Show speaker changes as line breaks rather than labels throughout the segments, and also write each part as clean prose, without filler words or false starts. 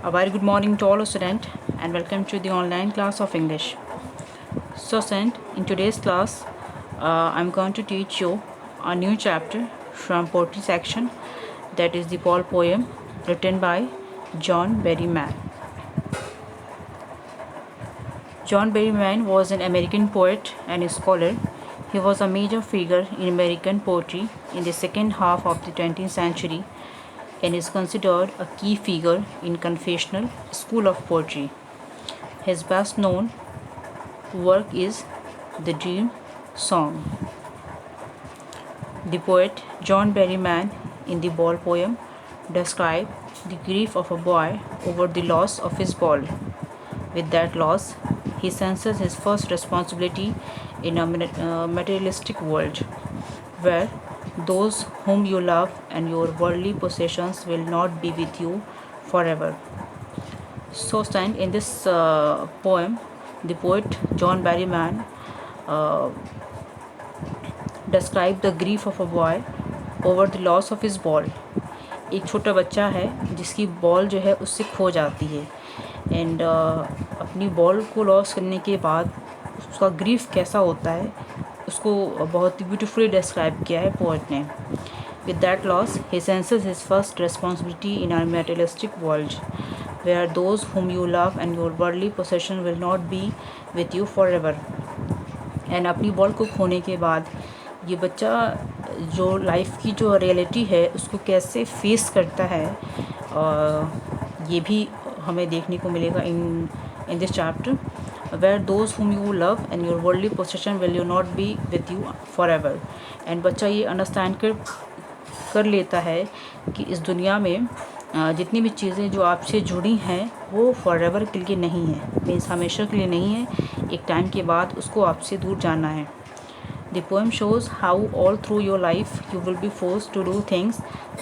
A very good morning to all students and welcome to the online class of English. So student, in today's class, I'm going to teach you a new chapter from poetry section, that is the Paul poem written by John Berryman. John Berryman was an American poet and scholar. He was a major figure in American poetry in the second half of the 20th century and is considered a key figure in confessional school of poetry. His best known work is The Dream Song. The poet John Berryman in the Ball poem described the grief of a boy over the loss of his ball. With that loss, he senses his first responsibility in a materialistic world, where those whom you love and your worldly possessions will not be with you forever. So, stand in this poem, the poet John Berryman described the grief of a boy over the loss of his ball. एक छोटा बच्चा है जिसकी ball जो है उससे खो जाती है एंड अपनी बॉल को लॉस करने के बाद उसका ग्रीफ कैसा होता है उसको बहुत ही ब्यूटीफुली डिस्क्राइब किया है पोएट ने. With that loss, he senses his first responsibility in our materialistic world, where those whom you love and your worldly possession will not be with you forever. And अपनी ball को खोने के बाद ये बच्चा जो लाइफ की जो रियलिटी है उसको कैसे फेस करता है, ये भी हमें देखने को मिलेगा in this chapter, where those whom you love and your worldly possession will you not be with you forever. And बच्चा ये अंडरस्टैंड कर लेता है कि इस दुनिया में जितनी भी चीज़ें जो आपसे जुड़ी हैं वो फॉर एवर के लिए नहीं है, मीन्स हमेशा के लिए नहीं है, एक टाइम के बाद उसको आपसे दूर जाना है. The poem shows how all through your life you will be forced to do things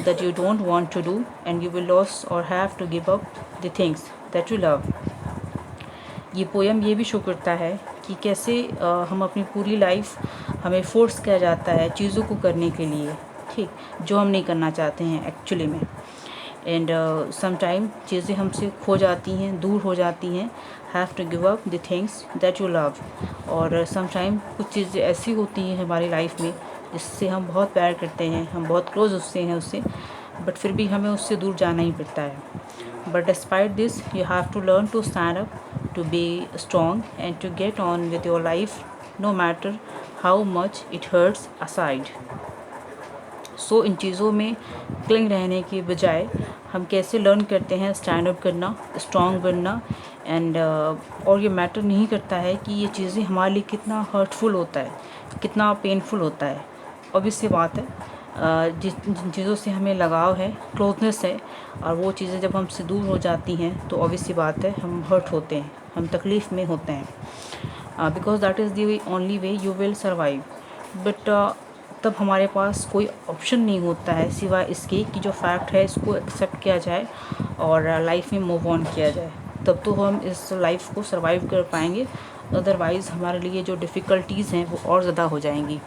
that you don't want to do and you will lose or have to give up the things that you love. ये poem ये भी show करता है कि कैसे हम अपनी पूरी लाइफ हमें फोर्स किया जाता है चीज़ों को करने के लिए, ठीक, जो हम नहीं करना चाहते हैं एक्चुअली में. एंड समटाइम चीज़ें हमसे खो जाती हैं, दूर हो जाती हैं, have to give up the things that you love. और समटाइम कुछ चीज़ें ऐसी होती हैं हमारी लाइफ में जिससे हम बहुत प्यार करते हैं, हम बहुत क्लोज उससे हैं उससे, बट फिर भी हमें उससे दूर जाना ही पड़ता है. But despite this you have to learn to stand up, to be strong and to get on with your life no matter how much it hurts aside. So इन चीज़ों में क्लिंग रहने के बजाय हम कैसे लर्न करते हैं स्टैंड अप करना, स्ट्रॉन्ग बनना. एंड और ये मैटर नहीं करता है कि ये चीज़ें हमारे लिए कितना हर्टफुल होता है, कितना पेनफुल होता है. ऑब्वियस सी बात है, जिन चीज़ों से हमें लगाव है, क्लोजनेस है, और वो चीज़ें जब हमसे दूर हो जाती हैं तो ऑब्वियस सी बात है हम हर्ट होते हैं, हम तकलीफ़ में होते हैं, because that is the only way you will survive. But तब हमारे पास कोई ऑप्शन नहीं होता है सिवाय इसके कि जो फैक्ट है इसको एक्सेप्ट किया जाए और लाइफ में मूव ऑन किया जाए, तब तो हम इस लाइफ को सर्वाइव कर पाएंगे. अदरवाइज़ हमारे लिए जो डिफ़िकल्टीज़ हैं वो और ज़्यादा हो जाएंगी.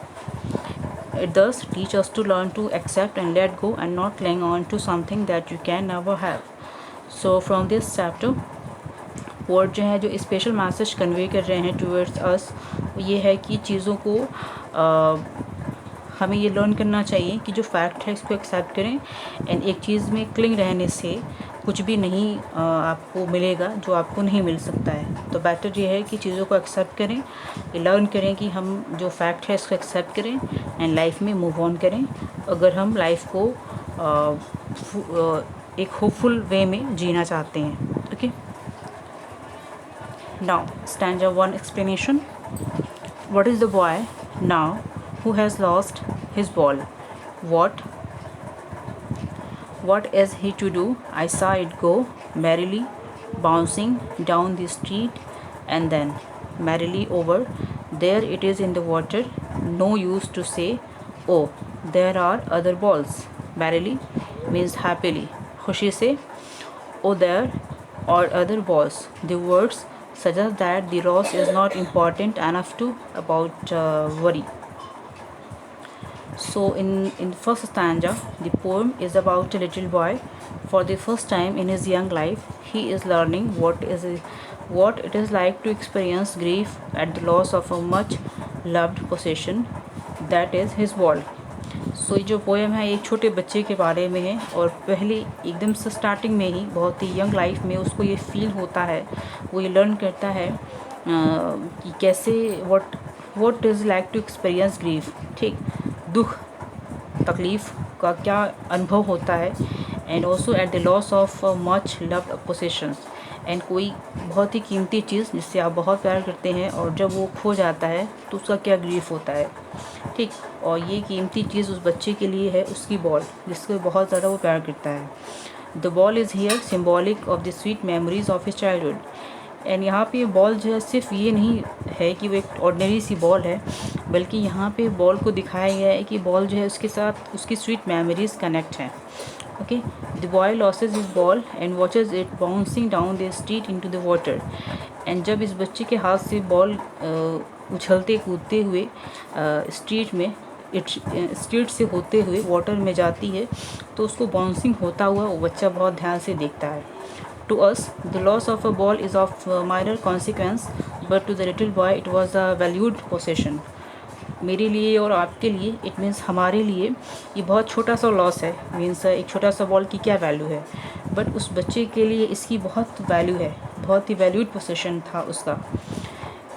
It thus teach us to learn to accept and let go and not cling on to something that you can never have. So from this chapter, poet जो है जो स्पेशल मैसेज कन्वे कर रहे हैं टूवर्ड्स अस, ये है कि चीज़ों को हमें ये लर्न करना चाहिए कि जो फैक्ट है इसको एक्सेप्ट करें. एंड एक चीज़ में क्लिंग रहने से कुछ भी नहीं आपको मिलेगा जो आपको नहीं मिल सकता है. तो बेटर ये है कि चीज़ों को एक्सेप्ट करें, लर्न करें कि हम जो फैक्ट है इसको एक्सेप्ट करें एंड लाइफ में मूव ऑन करें, अगर हम लाइफ को एक होपफुल वे में जीना चाहते हैं. Okay, now stanza 1 explanation. What is the boy now who has lost his ball? What is he to do? I saw it go merrily bouncing down the street and then merrily over. There it is in the water. No use to say, oh, there are other balls. Merrily means happily. खुशी से. Oh, there are other balls. The words suggest that the loss is not important enough to about worry. So in first stanza, the poem is about a little boy For the first time in his young life, he is learning what it is like to experience grief at the loss of a much loved possession, that is his ball. सो ये जो poem है एक छोटे बच्चे के बारे में है, और पहले एकदम से स्टार्टिंग में ही बहुत ही यंग लाइफ में उसको ये फील होता है, वो ये लर्न करता है कि कैसे what is like to experience grief, ठीक, दुख तकलीफ़ का क्या अनुभव होता है, and also at the loss of much loved possessions, and कोई बहुत ही कीमती चीज़ जिससे आप बहुत प्यार करते हैं और जब वो खो जाता है तो उसका क्या ग्रीफ होता है, ठीक। और ये कीमती चीज़ उस बच्चे के लिए है उसकी बॉल, जिसको बहुत ज़्यादा वो प्यार करता है। The ball is here symbolic of the sweet memories of his childhood, and यहाँ पे बॉल जो है सिर्फ ये नहीं है कि वो एक ऑर्डिनरी सी बॉल है, बल्कि यहाँ पे बॉल को दिखाया गया है कि बॉल जो है उसके साथ उसकी स्वीट मेमोरीज कनेक्ट हैं। Okay, the boy losses his ball and watches it bouncing down the street into the water, and जब इस बच्चे के हाथ से बॉल उछलते कूदते हुए स्ट्रीट से होते हुए वाटर में जाती है, तो उसको बाउंसिंग होता हुआ वो बच्चा बहुत ध्यान से देखता है। To us, the loss of a ball is of minor consequence, but to the little boy it was a valued possession. मेरे लिए और आपके लिए इट मीन्स हमारे लिए ये बहुत छोटा सा लॉस है, मीन्स एक छोटा सा बॉल की क्या वैल्यू है, बट उस बच्चे के लिए इसकी बहुत वैल्यू है, बहुत ही वैल्यूड पोसेशन था उसका।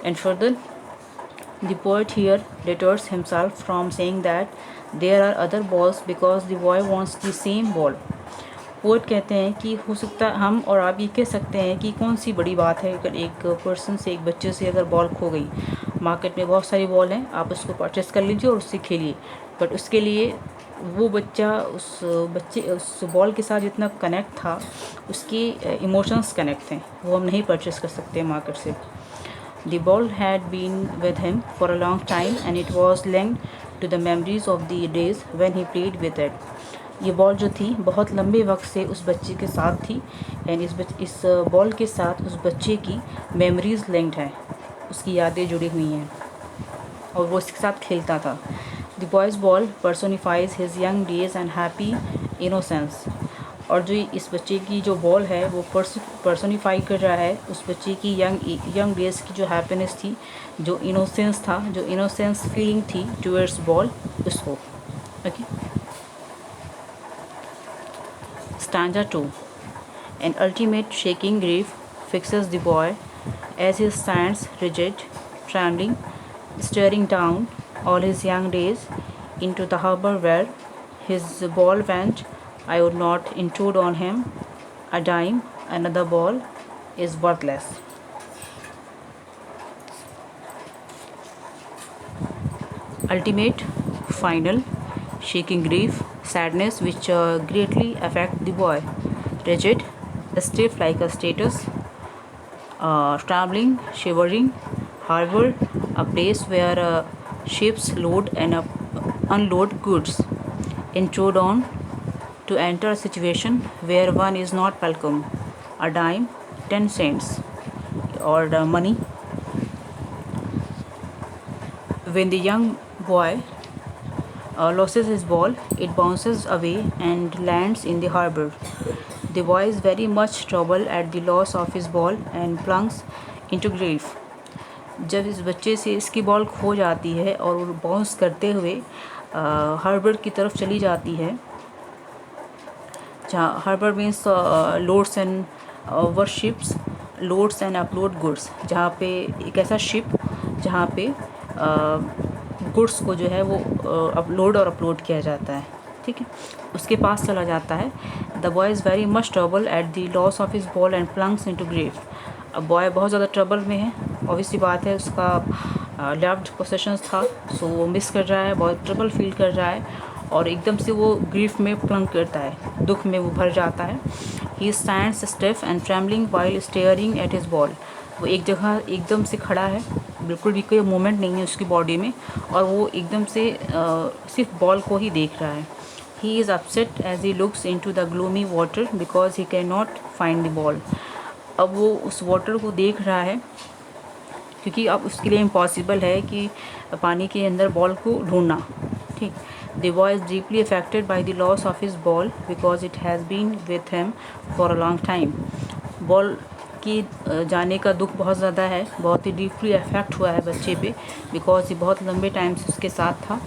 And further the poet here deters himself from saying that there are other balls because the boy wants the same ball. Poet कहते हैं कि हो सकता हम और आप ये कह सकते हैं कि कौन सी बड़ी बात है अगर एक पर्सन से, एक बच्चे से अगर बॉल खो गई, मार्केट में बहुत सारी बॉल हैं, आप उसको परचेस कर लीजिए और उससे खेलिए, बट उसके लिए वो बच्चा उस बॉल के साथ जितना कनेक्ट था, उसके इमोशंस कनेक्ट थे, वो हम नहीं परचेस कर सकते मार्केट से। The ball had been with him for a long time and it was linked to the memories of the days when he played with it. ये बॉल जो थी बहुत लंबे वक्त से उस बच्चे के साथ थी, एंड इस बॉल के साथ उस बच्चे की मेमोरीज लिंक्ड हैं, उसकी यादें जुड़ी हुई हैं और वो इसके साथ खेलता था। The boy's ball personifies his young days and happy innocence, और जो इस बच्चे की जो बॉल है वो पर्सोनिफाई कर रहा है उस बच्चे की यंग डेज की जो हैप्पीनेस थी, जो इनोसेंस था, जो इनोसेंस फीलिंग थी टुवर्ड्स बॉल, उसको। Okay, stanza 2, an ultimate shaking grief fixes the boy as he stands rigid, trembling, staring down all his young days into the harbor where his ball went. I would not intrude on him a dime, another ball is worthless. Ultimate, final, shaking grief, sadness which greatly affect the boy. Rigid, stiff like a status, trembling, shivering, harbor, a place where ships load and unload goods. Intrude on, to enter a situation where one is not welcome, a dime, 10 cents, or money. When the young boy loses his ball, it bounces away and lands in the harbor. The boy is very much troubled at the loss of his ball and plunges into grief. जब इस बच्चे से इसकी ball खो जाती है और वो बाउंस करते हुए हार्बर की तरफ चली जाती है, जहाँ harbour means loads and worships, loads and upload goods, जहाँ पे एक ऐसा शिप जहाँ पे गुड्स को जो है वो अपलोड और अपलोड किया जाता है, ठीक है, उसके पास चला जाता है। The boy is very much trouble at the loss of his ball and plunges into grave. अब बॉय बहुत ज़्यादा ट्रबल में है, ऑब्वियसली बात है, उसका लव्ड पोसेशंस था, सो वो मिस कर रहा है, बहुत ट्रबल फील कर रहा है और एकदम से वो ग्रीफ में प्लंग करता है, दुख में वो भर जाता है। He stands stiff and trembling while staring at his ball. वो एक जगह एकदम से खड़ा है, बिल्कुल भी कोई मूवमेंट नहीं है उसकी बॉडी में, और वो एकदम से सिर्फ बॉल को ही देख रहा है। He is upset as he looks into the gloomy water because he can not find the ball. अब वो उस वाटर को देख रहा है क्योंकि अब उसके लिए इम्पॉसिबल है कि पानी के अंदर बॉल को ढूंढना, ठीक। The boy is deeply affected by the loss of his ball because it has been with him for a long time. Ball की जाने का दुख बहुत ज़्यादा है, बहुत ही डीपली अफेक्ट हुआ है बच्चे पे, बिकॉज ये बहुत लंबे टाइम से उसके साथ था.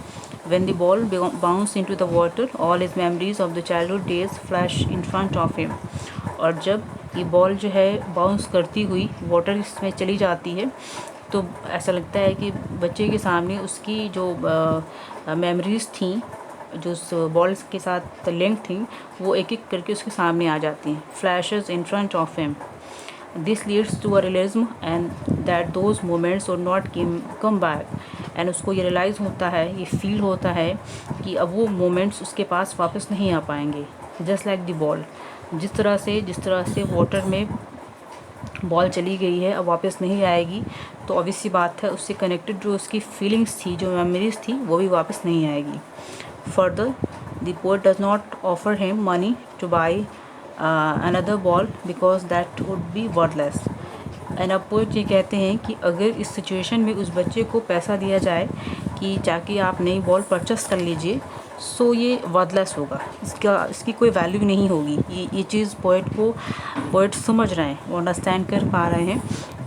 When the ball bounced into the water, all his memories of the childhood days flash in front of him. और जब ये बॉल जो है बाउंस करती हुई वाटर इसमें चली जाती है तो ऐसा लगता है कि बच्चे के सामने उसकी जो मेमोरीज़ थी, जो उस बॉल्स के साथ लिंक थी, वो एक एक करके उसके सामने आ जाती हैं. Flashes in front of him. This leads to a realism and that those moments are not come back. And उसको ये रियलाइज़ होता है, ये फील होता है कि अब वो मोमेंट्स उसके पास वापस नहीं आ पाएंगे. जस्ट लाइक द बॉल, जिस तरह से वाटर में बॉल चली गई है, अब वापस नहीं आएगी, तो ऑब्वियस सी बात है उससे कनेक्टेड जो उसकी फीलिंग्स थी, जो मेमोरीज थी, वो भी वापस नहीं आएगी. Further, the poet does not offer him money two by another ball because that would be worthless. And अब पोएट ये कहते हैं कि अगर इस सिचुएशन में उस बच्चे को पैसा दिया जाए कि जाके आप नई बॉल परचेस कर लीजिए, सो ये वर्थलेस होगा, इसकी कोई वैल्यू नहीं होगी. ये चीज़ पोएट समझ रहे हैं, वो अंडरस्टैंड कर पा रहे हैं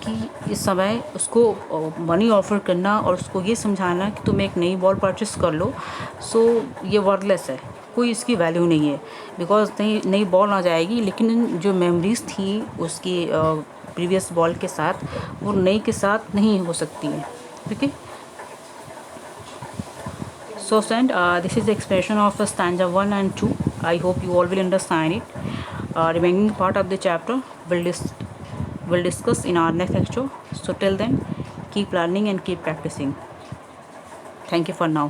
कि इस समय उसको मनी ऑफ़र करना और उसको ये समझाना कि तुम एक नई बॉल परचेस कर लो, सो ये वर्थलेस है, कोई इसकी वैल्यू नहीं है. बिकॉज नई बॉल आ जाएगी, लेकिन जो मेमोरीज़ थी उसकी प्रीवियस बॉल के साथ, वो नई के साथ नहीं हो सकती है. Okay. So friend, this is the explanation of stanza 1 and 2. I hope you all will understand it. Remaining part of the chapter we'll discuss in our next lecture. So till then, keep learning and keep practicing. Thank you for now.